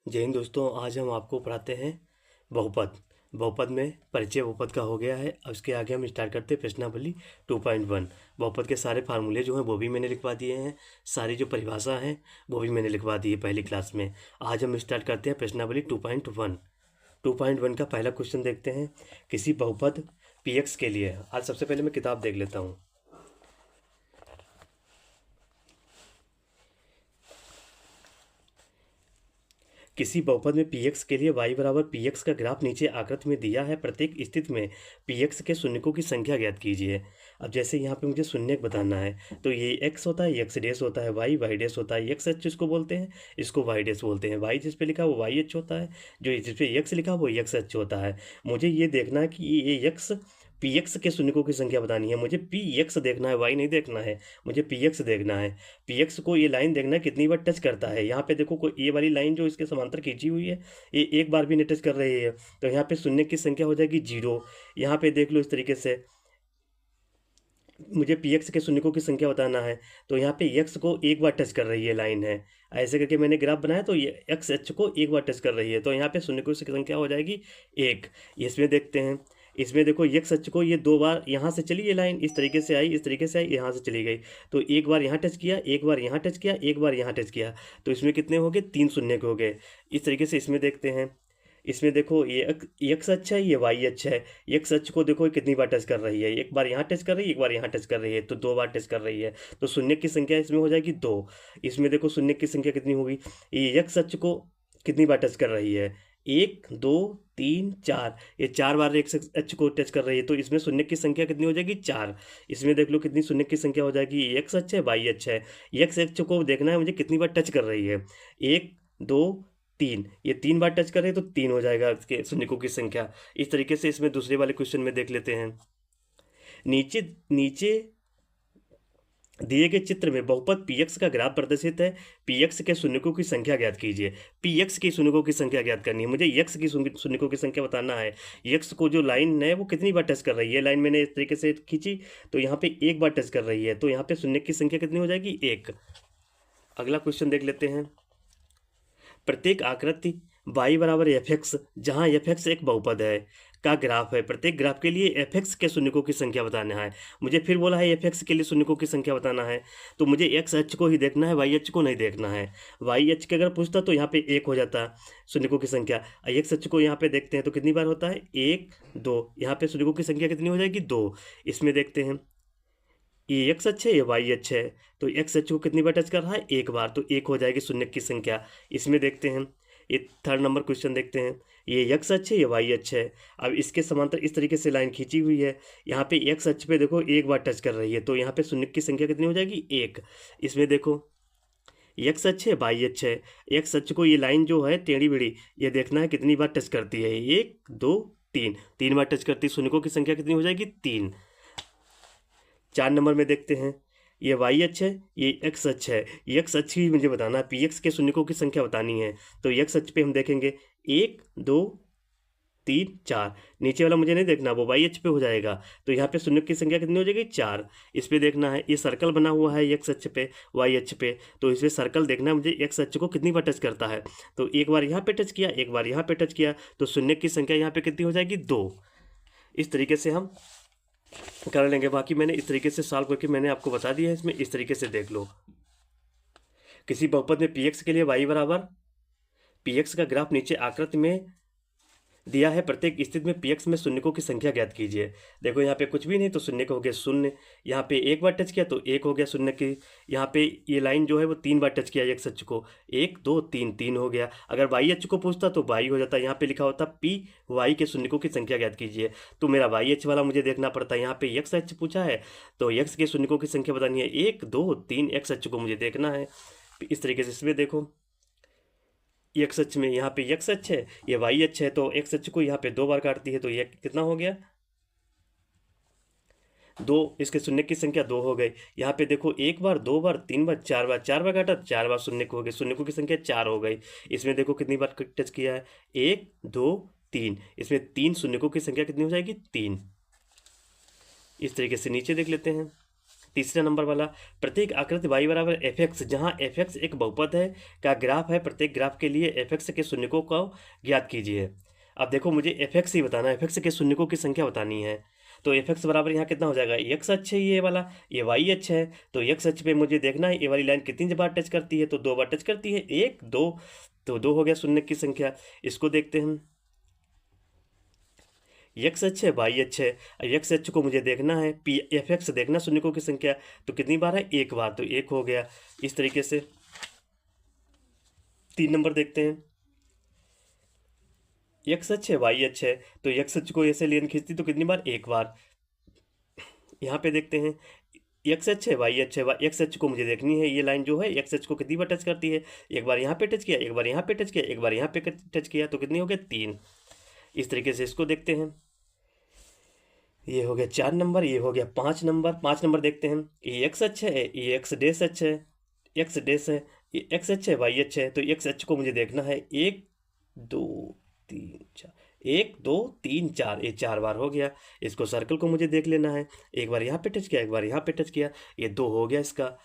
जय हिंद दोस्तों। आज हम आपको पढ़ाते हैं बहुपद। बहुपद में परिचय बहुपद का हो गया है। अब इसके आगे हम स्टार्ट करते हैं प्रश्नावली 2.1। बहुपद के सारे फार्मूले जो हैं वो भी मैंने लिखवा दिए हैं, सारी जो परिभाषा हैं वो भी मैंने लिखवा दी है पहली क्लास में। आज हम स्टार्ट करते हैं प्रश्नावली 2.1। 2.1 का पहला क्वेश्चन देखते हैं। किसी बहुपद px के लिए, आज सबसे पहले मैं किताब देख लेता हूँ। किसी बहुपद में px के लिए y बराबर px का ग्राफ नीचे आकृति में दिया है। प्रत्येक स्थिति में px के शून्यकों की संख्या ज्ञात कीजिए। अब जैसे यहाँ पे मुझे शून्यक बताना है तो ये x होता है, x डैश होता है, y डैश होता है, x h इसको बोलते हैं, इसको y डैश बोलते हैं। y जिस पे लिखा है वो y h होता है, जो जिस पे x लिखा है वो x h होता है। मुझे ये देखना है कि ये x px के शून्यकों की संख्या बतानी है। मुझे px देखना है, y नहीं देखना है, मुझे px देखना है। px को ये लाइन देखना है कितनी बार टच करता है। यहाँ पे देखो कोई ये वाली लाइन जो इसके समांतर खींची हुई है ये एक बार भी नहीं टच कर रही है, तो यहाँ पे शून्य की संख्या हो जाएगी 0। यहाँ पे देख लो इस तरीके से मुझे px के शून्यकों की संख्या बताना है, तो यहाँ पे x को एक बार टच कर रही है लाइन है। ऐसे करके मैंने ग्राफ बनाया तो ये x h को एक बार टच कर रही है, तो यहाँ पे शून्यकों की संख्या हो जाएगी 1। इसमें देखते हैं, इसमें देखो x h को ये 2 बार यहाँ से चली, ये लाइन इस तरीके से आई, इस तरीके से आई, यहाँ से चली गई, तो एक बार यहाँ टच किया, एक बार यहाँ टच किया, एक बार यहाँ टच किया, तो इसमें कितने हो गए, 3 शून्य हो गए। इस तरीके से इसमें देखते हैं, इसमें देखो ये x अच्छा है, ये y अच्छा है। x अक्ष को देखो कितनी बार टच कर रही है, एक बार यहाँ टच कर रही है, एक बार यहाँ टच कर रही है, तो 2 बार टच कर रही है, तो शून्य की संख्या इसमें हो जाएगी 2। इसमें देखो शून्य की संख्या कितनी होगी, ये x अक्ष को कितनी बार टच कर रही है, 1 2 3 4, ये 4 बार x अक्ष को टच कर रही है, तो इसमें शून्य की संख्या कितनी हो जाएगी 4। इसमें देख लो कितनी शून्य की संख्या हो जाएगी, x अच्छा है, y अच्छा है। x अक्ष को देखना है मुझे कितनी बार टच कर रही है, 1 2 3, ये 3 बार टच करें तो 3 हो जाएगा इसके शून्यकों की संख्या। इस तरीके से इसमें दूसरे वाले क्वेश्चन में देख लेते हैं। नीचे नीचे दिए गए चित्र में बहुपद px का ग्राफ प्रदर्शित है। px के शून्यकों की संख्या ज्ञात कीजिए। px की शून्यकों की संख्या ज्ञात करनी है, मुझे x की शून्यकों की संख्या बताना है। x को जो लाइन है वो कितनी बार टच कर रही है, लाइन मैंने इस तरीके से खींची तो यहाँ पे एक बार टच कर रही है, तो यहाँ पे शून्य की संख्या कितनी हो जाएगी, 1। अगला क्वेश्चन देख लेते हैं। प्रत्येक आकृति y बराबर fx, जहाँ fx एक बहुपद है, का ग्राफ है। प्रत्येक ग्राफ के लिए fx के शून्यकों की संख्या बताना है। मुझे फिर बोला है fx के लिए शून्यकों की संख्या बताना है, तो मुझे x h को ही देखना है, y h को नहीं देखना है। y h के अगर पूछता तो यहाँ पे 1 हो जाता शून्यकों की संख्या। x h को यहाँ पे देखते हैं तो कितनी बार होता है, 1 2, यहाँ पे शून्यकों की संख्या कितनी हो जाएगी, 2। इसमें देखते हैं ये x अच्छा है, ये y अच्छा है, तो x h को कितनी बार टच कर रहा है, एक बार, तो 1 हो जाएगी शून्य की संख्या। इसमें देखते हैं, ये थर्ड नंबर क्वेश्चन देखते हैं। ये x अच्छा है, ये y अच्छा है। अब इसके समांतर इस तरीके से लाइन खींची हुई है, यहाँ पे x अक्ष पे देखो एक बार टच कर रही है, तो यहाँ पे शून्य की संख्या कितनी हो जाएगी, 1। इसमें देखो x अच्छे है, y अच्छा है। x अक्ष को ये लाइन जो है टेढ़ी बेढ़ी, ये देखना है कितनी बार टच करती है, 1 2 3, 3 बार टच करती है, शून्यकों की संख्या कितनी हो जाएगी, 3। 4 नंबर में देखते हैं, ये y अक्ष है, ये x अक्ष है। ये x अक्ष ही मुझे बताना है, px के शून्यकों की संख्या बतानी है, तो x अक्ष पे हम देखेंगे 1 2 3 4, नीचे वाला मुझे नहीं देखना, वो y अक्ष पे हो जाएगा, तो यहाँ पे शून्य की संख्या कितनी हो जाएगी, 4। इस पे देखना है, ये सर्कल बना हुआ है x अक्ष पे, y अक्ष पे, तो इसमें सर्कल देखना है मुझे x अक्ष को कितनी बार टच करता है, तो एक बार यहाँ पे टच किया, एक बार यहाँ पे टच किया, तो शून्य की संख्या यहाँ पे कितनी हो जाएगी, 2। इस तरीके से हम कर लेंगे। बाकी मैंने इस तरीके से सॉल्व करके मैंने आपको बता दिया है, इसमें इस तरीके से देख लो। किसी बहुपद में px के लिए y बराबर px का ग्राफ नीचे आकृति में दिया है। प्रत्येक स्थिति में px में शून्यकों की संख्या ज्ञात कीजिए। देखो यहाँ पे कुछ भी नहीं, तो शून्य हो गया 0। यहाँ पे एक बार टच किया तो 1 हो गया शून्य की। यहाँ पे ये लाइन जो है वो 3 बार टच किया x अक्ष को, 1 2 3, 3 हो गया। अगर y अक्ष को पूछता तो y हो जाता, यहाँ पे लिखा होता p y के शून्यकों की संख्या ज्ञात कीजिए, तो मेरा y अक्ष वाला मुझे देखना पड़ता है। यहाँ पे x अक्ष पूछा है तो x के शून्यकों की संख्या बतानी है, 1 2 3, x अक्ष को मुझे देखना है। इस तरीके से इसमें देखो x अक्ष में, यहाँ पे x अक्ष है, ये y अक्ष है, तो x अक्ष को यहाँ पे 2 बार काटती है, तो ये कितना हो गया, 2। इसके शून्य की संख्या 2 हो गई। यहाँ पे देखो 1 बार 2 बार 3 बार 4 बार, 4 बार काटा, 4 बार शून्य हो गए, शून्य की संख्या 4 हो गई। इसमें देखो कितनी बार टच किया है, 1 2 3, इसमें 3 शून्यकों की संख्या कितनी हो जाएगी, 3। इस तरीके से नीचे देख लेते हैं। तीसरा नंबर वाला, प्रत्येक आकृति y बराबर एफ एक्स, जहाँ एफ एक्स एक बहुपद है का ग्राफ है, प्रत्येक ग्राफ के लिए एफ एक्स के शून्यकों को ज्ञात कीजिए। अब देखो मुझे एफ एक्स ही बताना है, एफ एक्स के शून्यकों की संख्या बतानी है। तो एफ एक्स बराबर यहाँ कितना हो जाएगा, एक्स अक्ष है ये वाला, ये वाई अक्ष है। तो एक्स अक्ष पे मुझे देखना है ये वाली लाइन कितनी बार टच करती है, तो 2 बार टच करती है, 1 2, तो 2 हो गया शून्य की संख्या। इसको देखते हैं, एक्स अक्ष है, वाई अक्ष है। एक्स अक्ष को मुझे देखना है, पी एफ एक्स देखना शून्यकों की संख्या, तो कितनी बार है, 1 बार, तो 1 हो गया। इस तरीके से 3 नंबर देखते हैं, एक्स अक्ष है, वाई अक्ष है, तो एक्स अक्ष को ऐसे लाइन खींचती तो कितनी बार, 1 बार। यहाँ पे देखते हैं, एक्स अक्ष है, वाई अक्ष है, एक्स अक्ष को मुझे देखनी है, ये लाइन जो है एक्स अक्ष को कितनी बार टच करती है, 1 बार यहाँ पे टच किया, 1 बार यहाँ पे टच किया, 1 बार यहाँ पे टच किया, तो कितनी हो गया, 3। इस तरीके से इसको देखते हैं, ये हो गया 4 नंबर, ये हो गया 5 नंबर। 5 नंबर देखते हैं, ये एक्स अक्ष है, ये एक्स डैश अक्ष है, एक्स डैश है, ये एक्स अक्ष है, वाई अक्ष है। तो एक्स अक्ष को मुझे देखना है, 1 2 3 4, 1 2 3 4, ये 4 बार हो गया। इसको सर्कल को मुझे देख लेना है, 1 बार यहाँ पे टच किया, 1 बार यहाँ पे टच किया, ये 2 हो गया इसका।